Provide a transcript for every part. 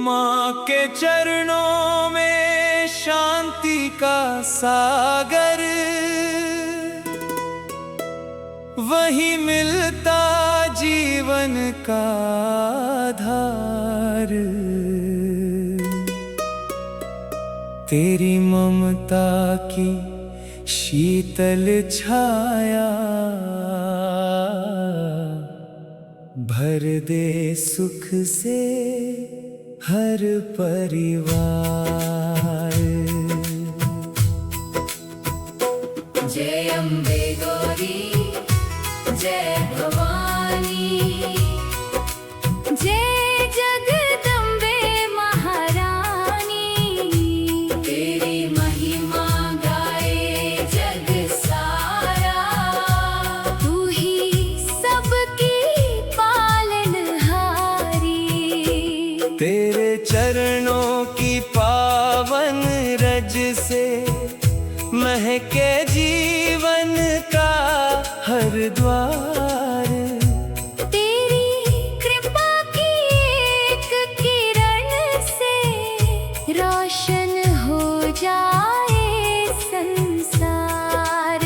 माँ के चरणों में शांति का सागर, वही मिलता जीवन का आधार। तेरी ममता की शीतल छाया भर दे सुख से हर परिवार। जय अम्बे गौरी, जय भवानी, जय जगदम्बे महारानी। तेरी महिमा गाए जग सारा, तू ही सबकी पालनहारी। तेरे चरणों की पावन रज से महके जीवन का हर द्वार। तेरी कृपा की एक किरण से रोशन हो जाए संसार।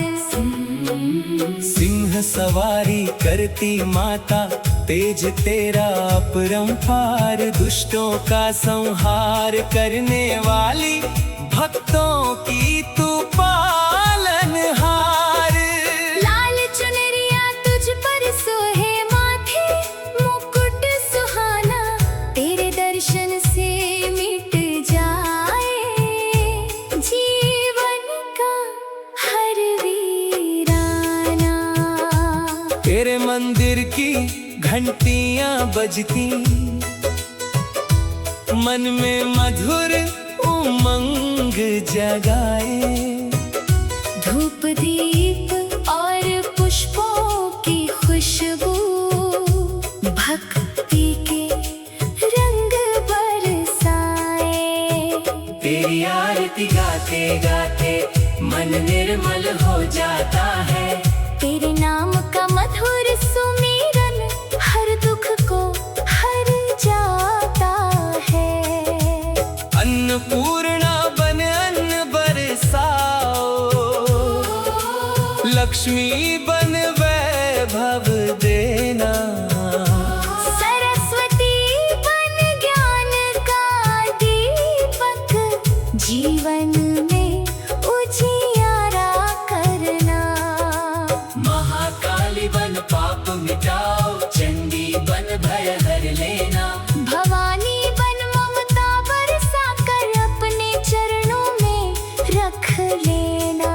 सिंह सवारी करती माता, तेज तेरा अपरंपार। दुष्टों का संहार करने वाली, भक्तों की तू पालनहार। लाल चुनरिया तुझ पर सोहे माथे, मुकुट सुहाना तेरे दर्शन से मिट जाए जीवन का हर वीराना। तेरे मंदिर की घंटियां बजती, मन में मधुर उमंग जगाए। धूप दीप और पुष्पों की खुशबू भक्ति के रंग बरसाए। तेरी आरती गाते गाते मन निर्मल हो जाता है। तेरे नाम का मधुर सुमिरन हर दुख को हर जाता है। अन्नपूर्णा बन अन्न बरसाओ, लक्ष्मी बन वैभव देना। सरस्वती बन ज्ञान का दीपक, जीवन में उजियारा करना। महाकाली बन पाप मिटाओ, चंडी बन भय हर लेना। भवानी बन ममता बरसा कर अपने चरणों में रख लेना।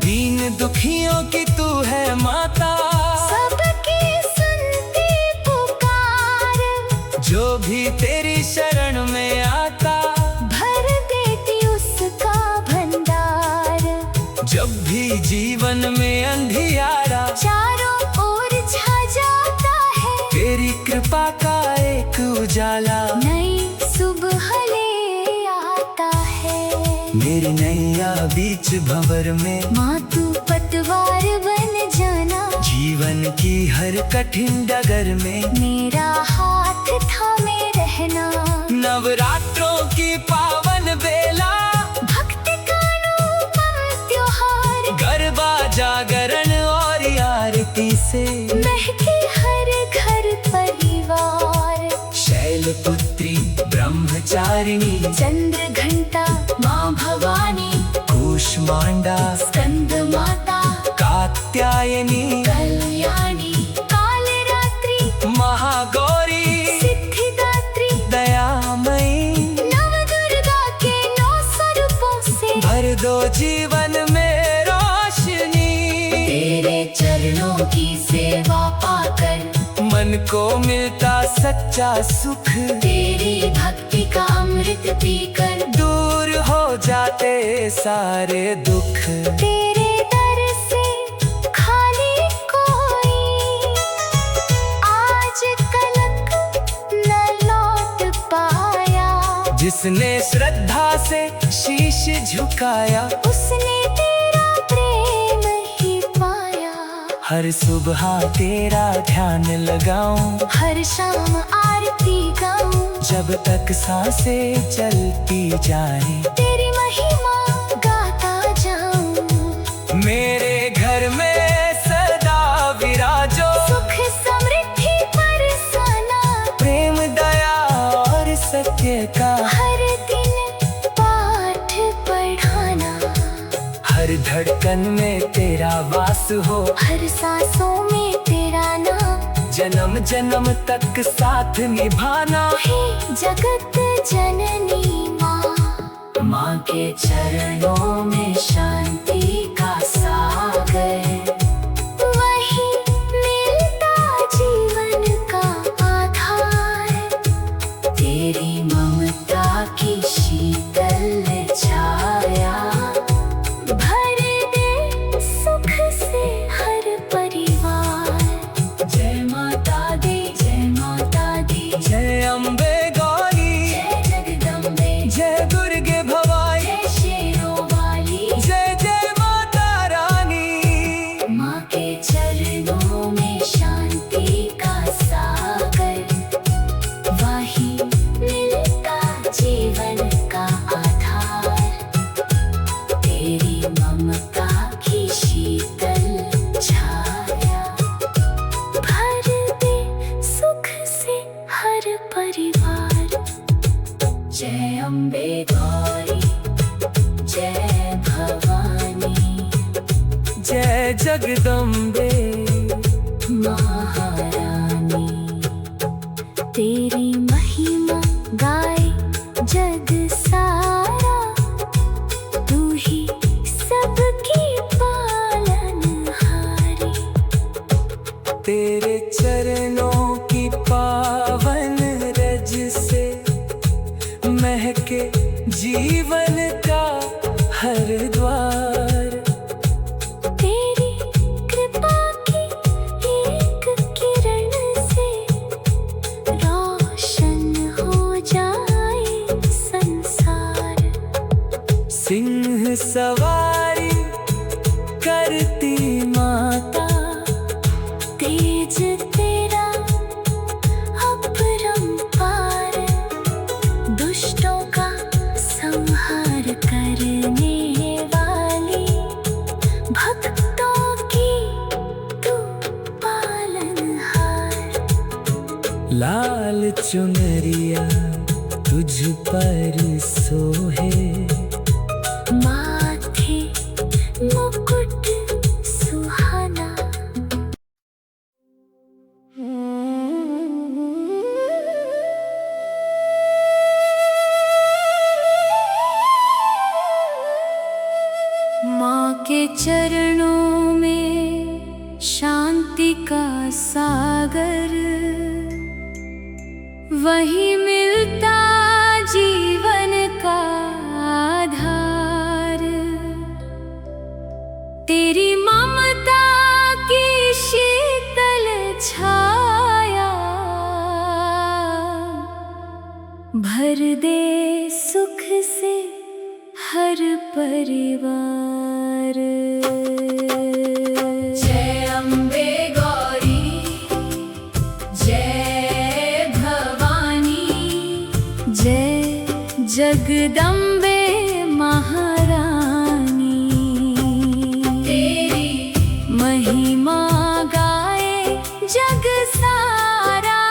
दीन दुखियों की तू है माता, सबकी सुनती पुकार। जो भी तेरी शरण में आता भर देती उसका भंडार। जब भी जीवन में अंधियारा चारों ओर छा जाता है, तेरी कृपा का एक उजाला नई सुबह ले आता है। मेरी नैया बीच भंवर में, माँ तू पतवार बन जाना। जीवन की हर कठिन डगर में मेरा हाथ थामे रहना। नवरात्रों की पावन बेला, भक्ति का अनुपम त्योहार। गरबा जागरण और आरती से महके हर घर परिवार। शैलपुत्री ब्रह्मचारिणी, चंद्र घंटा माँ भवानी। कूष्मांडा स्कंद माता कात्यायनी, कल्याणी। कालरात्रि महागौरी सिद्धिदात्री दयामयी। नव दुर्गा के 9 स्वरूपों से भर दो जीवन में रोशनी। तेरे चरणों की सेवा पाकर मन को मिलता सच्चा सुख। तेरी भक्ति का अमृत पीकर दूर हो जाते सारे दुख। तेरे दर से खाली कोई आज कलक न लौट पाया। जिसने श्रद्धा से शीश झुकाया, उसने तेरा प्रेम ही पाया। हर सुबह तेरा ध्यान लगाऊं, हर शाम आरती गाऊं। जब तक सांसें चलती जाए तेरी महिमा गाता जाऊं। मेरे घर में सदा विराजो, सुख समृद्धि बरसाना, प्रेम दया और सत्य का हर दिन पाठ पढ़ाना। हर धड़कन में तेरा वास हो, हर सांसों में तेरा नाम, जन्म जन्म तक साथ निभाना। हे जगत जननी माँ, माँ के चरणों में शांति का सागर, वही मिलता जीवन का आधार। तेरी ममता की शीतल छाया, भर दे सुख से हर परिवार। जय माता दी, जय माता दी, जय अम्बे गौरी, जय जगदम्बे, जय दुर्गे भवानी, जय शेरों वाली। जय जय माता रानी। माँ के चरणों में शांति का सागर, वही मिलता जीवन का आधार। तेरी ममता की शीतल छाया, भर दे सुख से हर परिवार। जय अम्बे गौरी, जय भवानी, जय जगदम्बे महारानी। तेरी महिमा गाए जग सारा, तू ही सबकी पालनहारी। तेरे चरणों की पावन रज से महके जीवन का हर द्वार। तेरी कृपा की एक किरण से रोशन हो जाए संसार। सिंह सवारी करती माता, तेज तेरा अपरंपार, दुष्टों का संहार करने वाली, भक्तों की तू पालनहार। लाल चुनरिया तुझ पर सोहे, माथे मुकुट सुहाना। माँ के चरणों में शांति का सागर, वही मिलता जीवन का आधार। तेरी ममता की शीतल छाया, भर दे सुख से हर परिवार। जय अम्बे गौरी, जय भवानी, जय जगदम्बे महारानी। तेरी महिमा गाए जग सारा,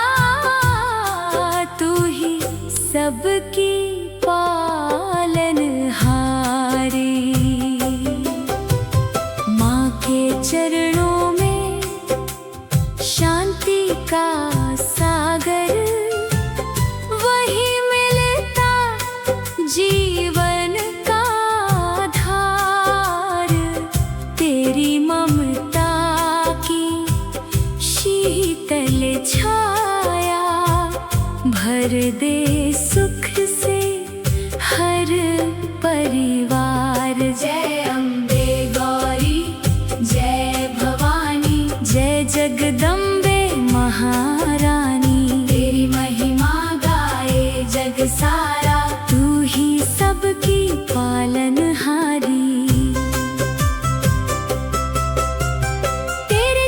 तू ही सबकी पालनहारी। माँ के चरणों में शांति का सागर, वही मिलता जीवन का आधार। तेरी ममता की शीतल छाया, भर दे सुख से हर परिवार। जय अम्बे गौरी, जय भवानी, जय जगदम्बे महारानी। तेरी महिमा गाए जग सारा, तू ही सबकी पालनहारी। तेरे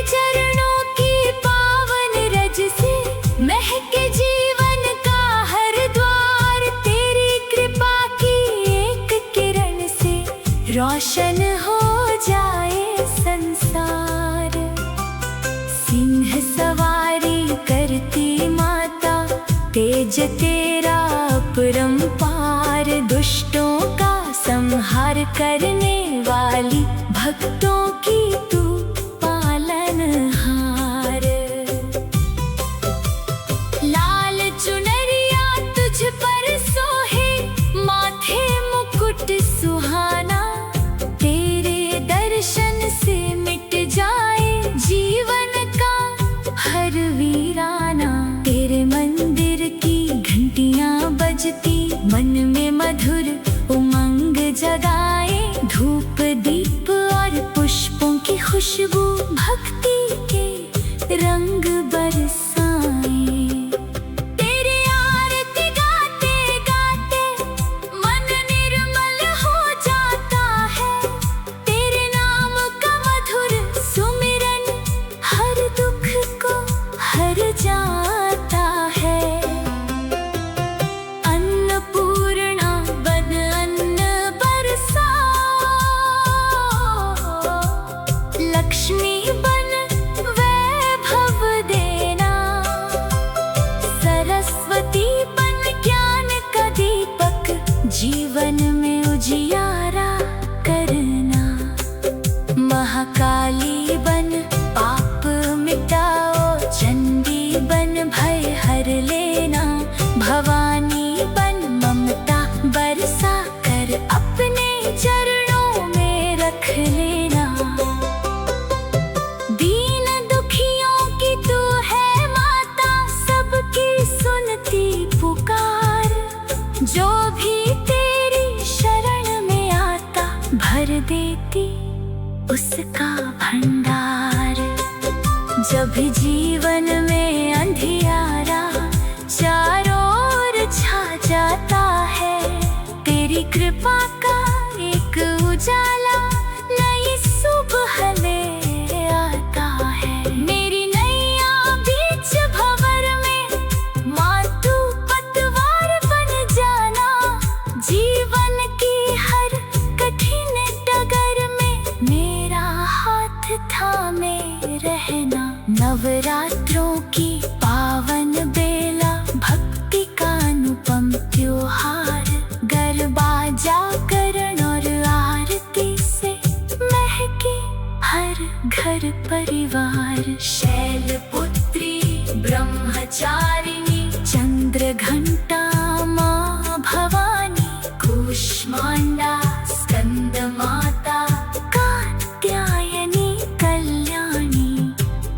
रोशन हो जाए संसार। सिंह सवारी करती माता, तेज तेरा अपरंपार। दुष्टों का संहार करने वाली, भक्तों की तू पालनहार। लाल चुनरिया तुझ पर सोहे, माथे मुकुट सुहाना। तेरे दर्शन से मिट जाए जीवन का हर वीराना। तेरे मंदिर की घंटियां बजती, मन में मधुर उमंग जगाए। धूप दीप और पुष्पों की खुशबू, भक्ति के रंग बरसाए। तेरी आरती गाते गाते मन निर्मल हो जाता है। तेरे नाम का मधुर सुमिरन हर दुख को हर जाता है। अन्नपूर्णा बन अन्न बरसा, लक्ष्मी बन वैभव देना। सरस्वती बन ज्ञान का दीपक, जीवन में उजियारा करना। महाकाली बन पाप मिटाओ, चंडी बन भय हर लेना। भवानी बन ममता बरसा कर, अपने चरणों में रख लेना। दीन दुखियों की तू है माता, सबकी सुनती पुकार। जो भी तेरी शरण में आता, भर देती उसका भंडार। जब जीवन में अंधियारा चारों ओर छा जाता है, तेरी कृपा का एक उजाला नई सुबह ले आता है। मेरी नैया बीच भंवर में, माँ तू पतवार बन जाना। जीवन की हर कठिन डगर में मेरा हाथ थामे रहना। नवरात्रों की पावन बेला, भक्ति का अनुपम त्योहार। गरबा जागरण और आरती से महके हर घर परिवार। शैलपुत्री ब्रह्मचारिणी, चंद्र घंटा माँ भवानी। कूष्मांडा स्कंद माता, कात्यायनी कल्याणी।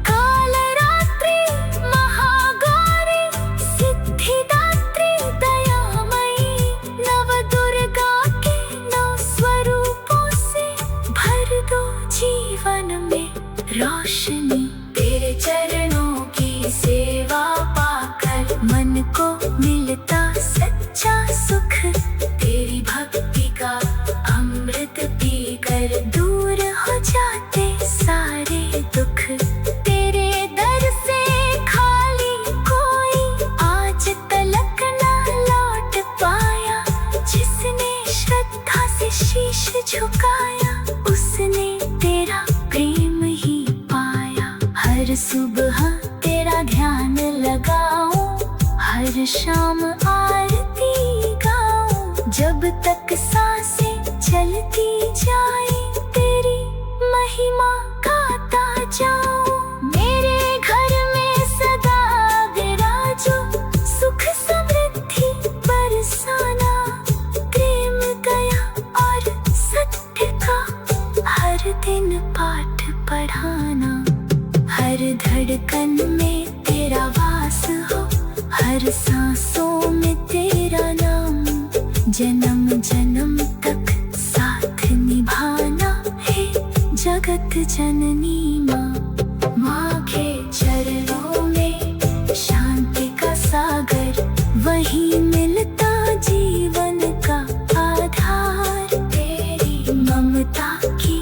कालरात्रि महागौरी, सिद्धिदात्री दयामयी। नवदुर्गा के 9 स्वरूपों से भर दो जीवन में रोशनी। तेरे चरणों की सेवा पाकर, मन को मिलता सच्चा सुख। तेरी भक्ति का अमृत पीकर, दूर हो जाते सारे दुख। तेरे दर से खाली कोई आज तलक ना लौट पाया। जिसने श्रद्धा से शीश झुकाया, उसने तेरा प्रेम ही पाया। हर सुबह तेरा ध्यान लगाऊं, हर शाम आरती गाऊं। जब तक सांसें चलती जाए, तेरी महिमा गाता जाऊं। मेरे घर में सदा विराजो, सुख समृद्धि बरसाना। प्रेम दया और सत्य का हर दिन पाठ पढ़ाना। हर धड़कन में तेरा वास हो, हर सांसों में तेरा नाम। जन्म जन्म तक साथ निभाना है जगत जननी माँ। माँ के चरणों में शांति का सागर, वही मिलता जीवन का आधार। तेरी ममता की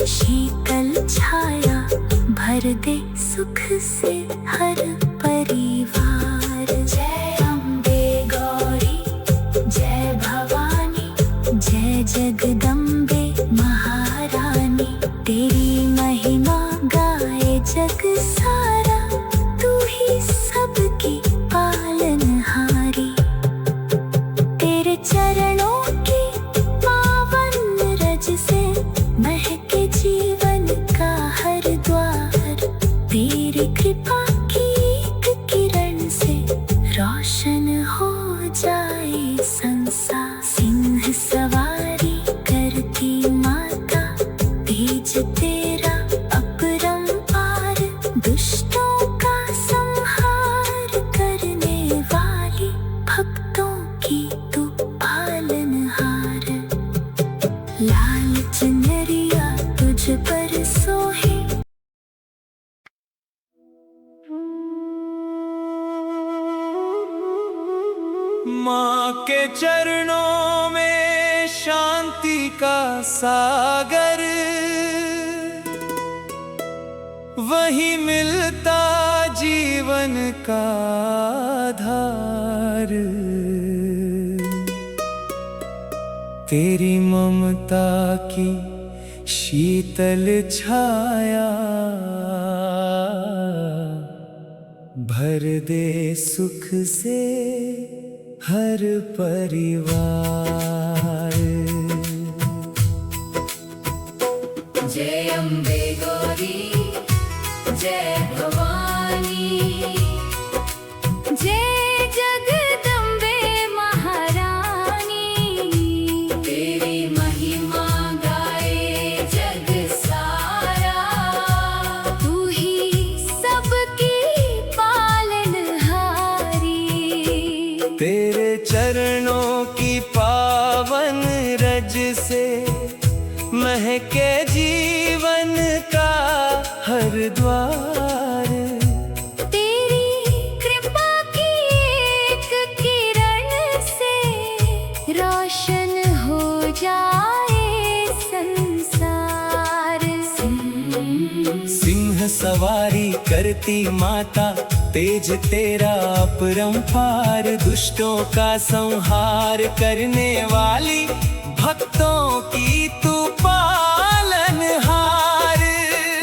शीतल छाया, भर दे सुख से हर परिवार। जय अम्बे गौरी, जय भवानी, जय जगदम्बे माँ। सारा, तू ही सबकी पालनहारी। तेरे चरणों की पावन रज से महके जीवन का हर द्वार। तेरी कृपा की एक किरण से रोशन हो जाए संसार। सिंह सवारी करती माता, तेज तेरा अपरंपार। दुष्टों का संहार करने वाली, भक्तों की तू पालनहार। लाल चुनरिया तुझ पर सोहे, माँ के चरणों में शांति का सागर, वही मिलता जीवन का आधार। तेरी ममता की शीतल छाया भर दे सुख से हर परिवार। जय अम्बे गौरी, जय भवानी, जय जगदम्बे महारानी। तेरी महिमा गाए जग सारा, तू ही सबकी पालनहारी। तेरे चरणों की पावन रज से महके जीवन का हर द्वार। तेरी कृपा की एक किरण से रोशन हो जाए संसार। सिंह सवारी करती माता, तेज तेरा अपरंपार। दुष्टों का संहार करने वाली, भक्तों की तू पालनहार।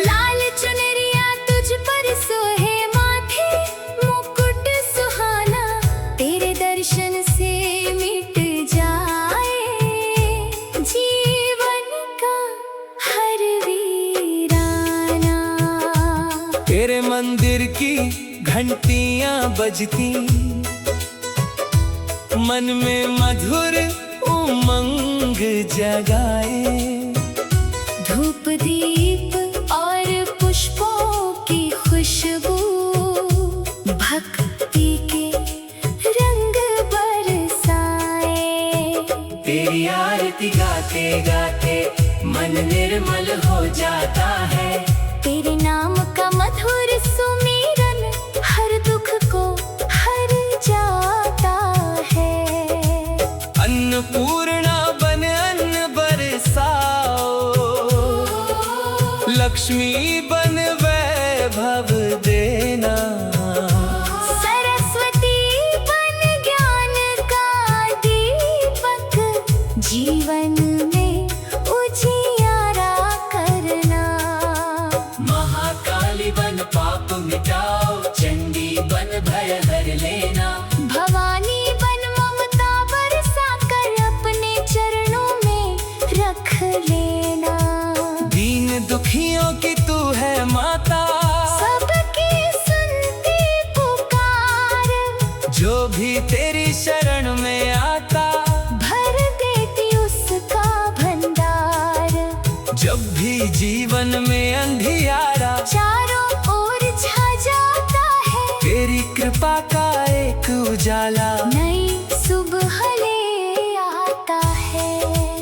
लाल चुनरिया तुझ पर सोहे माथे, मुकुट सुहाना तेरे दर्शन से मिट जाए जीवन का हर वीराना। तेरे मंदिर की घंटियां बजती, मन में मधुर उमंग जगाए। धूप दीप और पुष्पों की खुशबू, भक्ति के रंग बरसाए। तेरी आरती गाते गाते मन निर्मल हो जाता है। तेरे नाम का मधुर सुमिरन हर दुख को हर जाता है। अन्नपूर्णा बन अन्न बरसाओ, लक्ष्मी बन वैभव देना। सरस्वती बन ज्ञान का दीपक, जीवन में उजियारा करना। महाकाली बन पाप मिटाओ, चंडी बन भय हर लेना। भवानी बन ममता बरसा कर अपने चरणों में रख लेना। दीन दुखियों की तू है माता, सबकी सुनती पुकार। जो भी तेरी शरण में आता, भर देती उसका भंडार। जब भी जीवन में अंधियारा, चारों ओर छा जाता है तेरी कृपा का एक उजाला। नई सुबह ले आता है।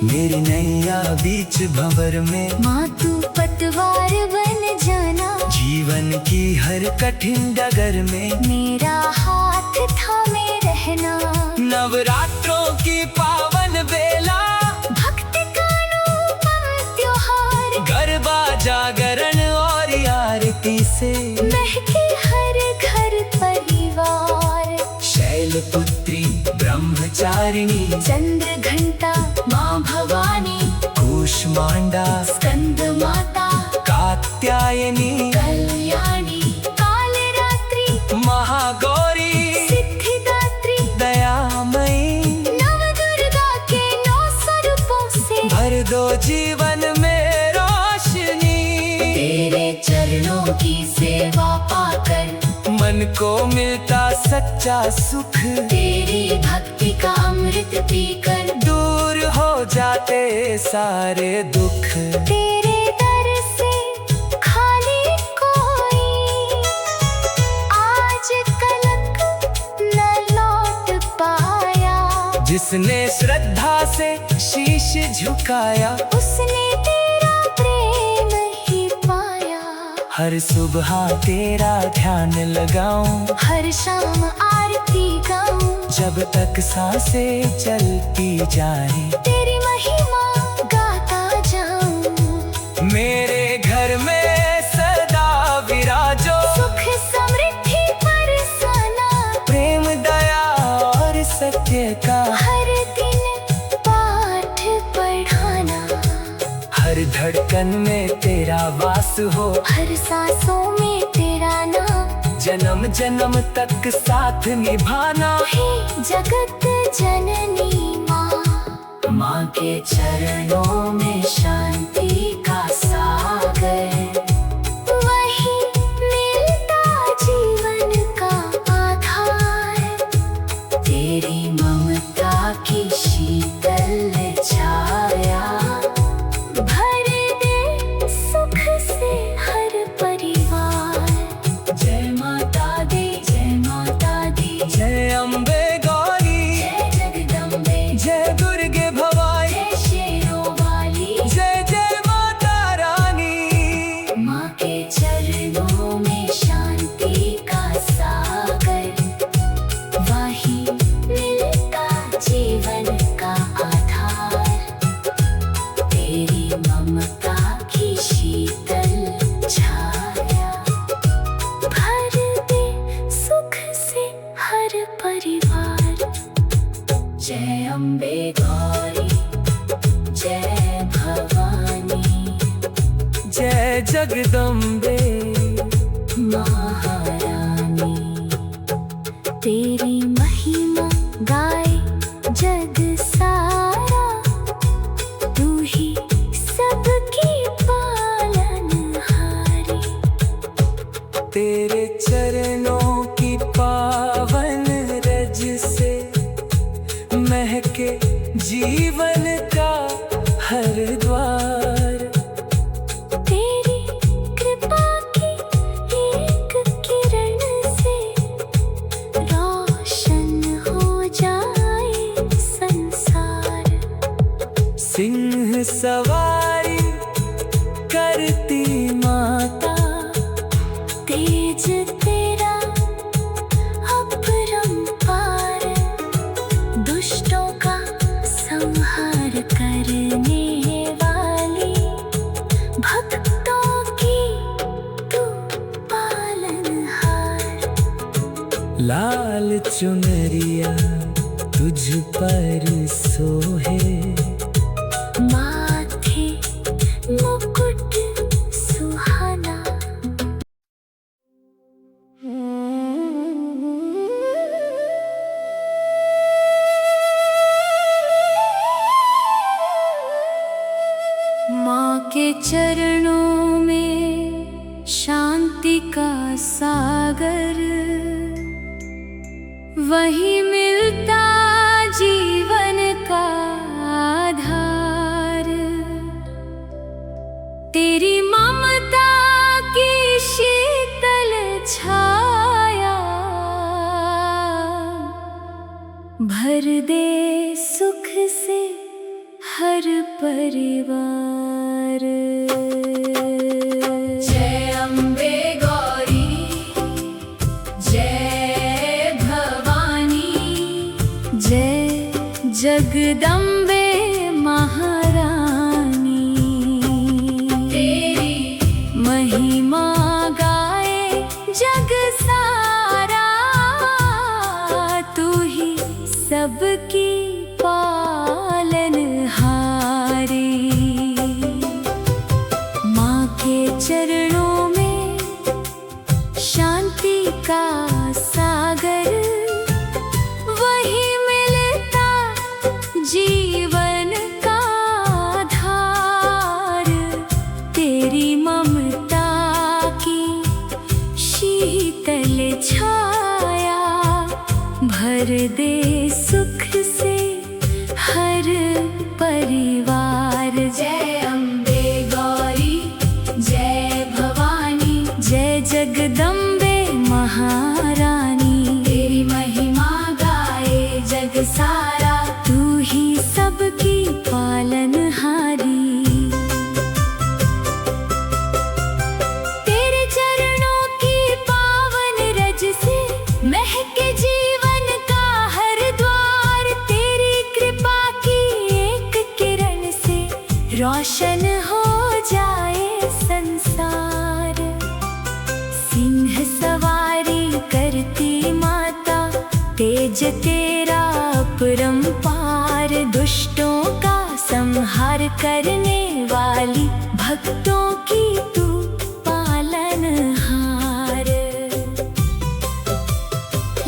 मेरी नैया बीच भंवर में, माँ तू पतवार बन जाना। जीवन की हर कठिन डगर में मेरा हाथ थामे रहना। नवरात्रों की पावन बेला, भक्त का अनुपम त्योहार। गरबा जागरण और आरती से महके हर घर परिवार। शैलपुत्री ब्रह्मचारिणी, चंद्र घंटा माँ भवानी। कूष्मांडा स्कंद माता कात्यायनी, कल्याणी। की सेवा पाकर मन को मिलता सच्चा सुख। तेरी भक्ति का अमृत पीकर दूर हो जाते सारे दुख। तेरे दर से खाली कोई आज कलक न लौट पाया। जिसने श्रद्धा से शीश झुकाया उसने तेरा प्रेम ही पाया। हर सुबह तेरा ध्यान लगाऊं, हर शाम आरती गाऊं, जब तक सांसें चलती जाए तेरी महिमा गाता जाऊं। मेरे घर में सदा विराजो सुख समृद्धि बरसाना, प्रेम दया और सत्य का हर दिन पाठ पढ़ाना। हर धड़कन में तेरा वास हो, हर सांसों में तेरा नाम। जन्म जन्म तक साथ निभाना। हे जगत जननी माँ, माँ के चरणों में शांति का सागर। वही मिलता जीवन का आधार। तेरी ममता की शीतल छाया भर दे सुख से हर परिवार। जय माता दी, जय माता दी, जय अम्बे गौरी, जय जगदम्बे, जय दुर्गे भवानी, जय शेरों वाली। जय जय माता रानी। माँ के चरणों में शांति का सागर। वही मिलता जीवन का आधार। तेरी ममता की शीतल छाया भर दे सुख से हर परिवार। जय अम्बे गौरी, जय भवानी, जय जगदम्बे महारानी। तेरी महिमा गाए जग सारा। तू ही सबकी पालनहारी। तेरे चरणों की पावन रज से महके जीवन का हर द्वार। तेरी कृपा की एक किरण से रोशन हो जाए संसार। सिंह सवारी करती माता, तेज तेरा अपरंपार। दुष्टों का संहार करने वाली भक्तों की तू पालनहार। लाल चुनरिया तुझ पर सोहे, माथे मुकुट सुहाना। माँ के चरणों में शांति का सागर। वही मिलता जीवन का आधार। तेरी ममता की शीतल छाया भर दे सुख से हर परिवार। जय अम्बे गौरी, जय भवानी, जय जगदम्बे महारानी। तेरी महिमा गाए जग सारा। तू ही सबकी पालनहारी। माँ के चरणों में शांति का सागर। वही मिलता जीवन का आधार। तेरी ममता की शीतल छाया, भर दे सुख से हर परिवार। जय अम्बे गौरी, जय भवानी, जय जगदम्बे महारानी, तेरी महिमा गाए जग सारा, तू ही सबकी पालनहारी। तेरे चरणों की पावन रज से महके जीवन का हर द्वार, तेरी कृपा की एक किरण से रोशन हो जाए संसार। सिंह सवारी करती माता, तेज तेरा अपरंपार, दुष्टों का संहार करने वाली, भक्तों की तू पालनहार।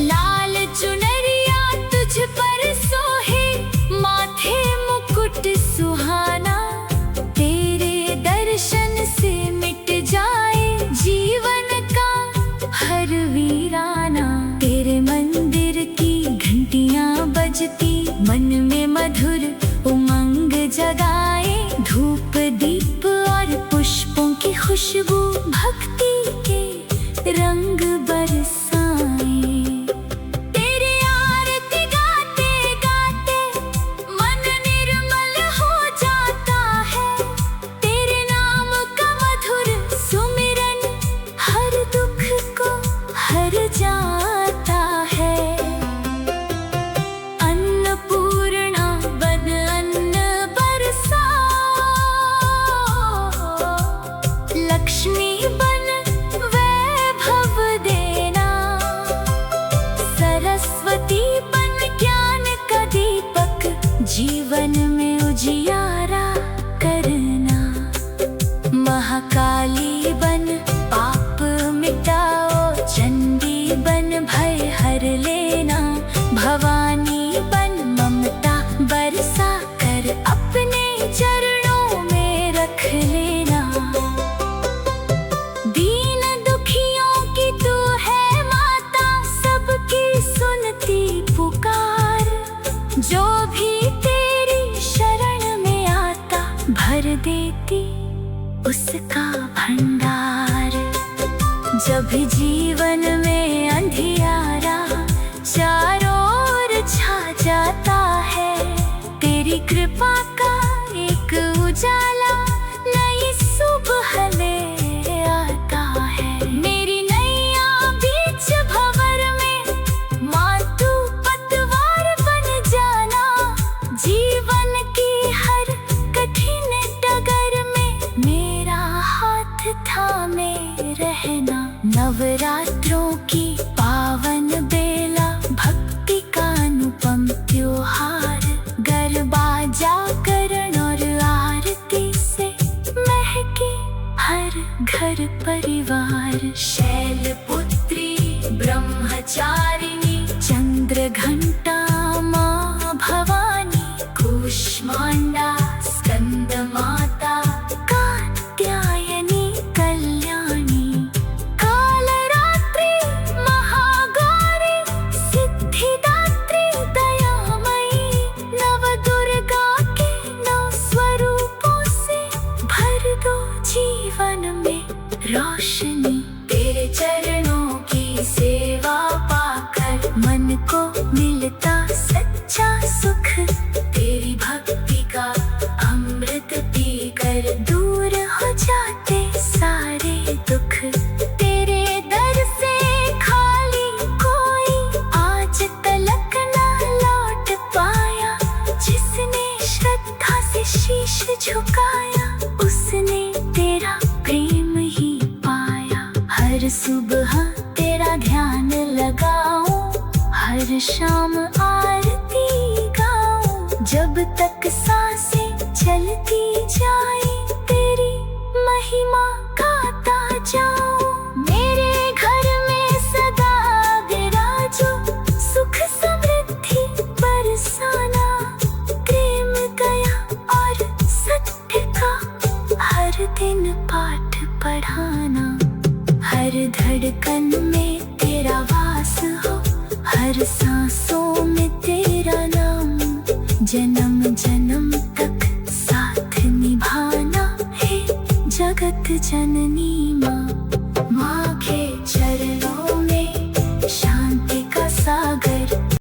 लाल चुनरिया तुझ पर सोहे, माथे मुकुट सुहाना, तेरे दर्शन से मिट जाए जीवन का हर वीराना। तेरे मंदिर की घंटियां बजती, मन में मधुर उमंग जगाए, धूप दीप और पुष्पों की खुशबू भक्ति के रंग बरसाए। तेरी आरती गाते गाते मन निर्मल हो जाता है, तेरे नाम का मधुर सुमिरन हर दुख को हर जाता है। अन्नपूर्णा बन अन्न बरसाओ, लक्ष्मी बन वैभव देना, सरस्वती बन ज्ञान का दीपक, जीवन में उजियारा करना। महाकाली बन पाप मिटाओ, चंडी बन भय हर लेना, भवानी बन ममता बरसा कर अपने चरणों में रख लेना। दीन दुखियों की तू है माता, सबकी सुनती पुकार, जो भी तेरी शरण में आता, भर देती उसका भंडार। जब जीवन में अंधियारा चारों ओर छा जाता है, तेरी कृपा का एक उजाला नई सुबह ले आता है। मेरी नैया बीच भंवर में, माँ तू पतवार बन जाना, जीवन की हर कठिन डगर में मेरा हाथ थामे रहना। नवरात्रों की पावन बेला, भक्ति का अनुपम त्योहार, गरबा जागरण और आरती से महके हर घर परिवार। शैलपुत्री ब्रह्मचारिणी, चंद्र घंटा माँ भवानी, कूष्मांडा स्कंद माता, कात्यायनी कल्याणी, कालरात्रि महागौरी, सिद्धिदात्री दयामयी, नवदुर्गा के 9 स्वरूपों से भर दो जीवन में रोशनी। तेरे चरणों की सेवा पाकर मन को मिलता सच्चा सुख, तेरी भक्ति का अमृत पीकर दूर हो जाते सारे दुख। तेरे दर से खाली कोई आज तलक ना लौट पाया, जिसने श्रद्धा से शीश झुकाया, उसने तेरा प्रेम ही पाया। हर सुबह तेरा ध्यान लगाऊं, हर शाम आरती गाऊं, जब तक सांसें चलती जाए तेरी महिमा गाता जाऊं। मेरे घर में सदा विराजो, सुख समृद्धि बरसाना, प्रेम गया और सत्य का हर दिन पाठ पढ़ाना। हर धड़कन में हर सांसों में तेरा नाम, जन्म जन्म तक साथ निभाना है जगत जननी माँ। माँ के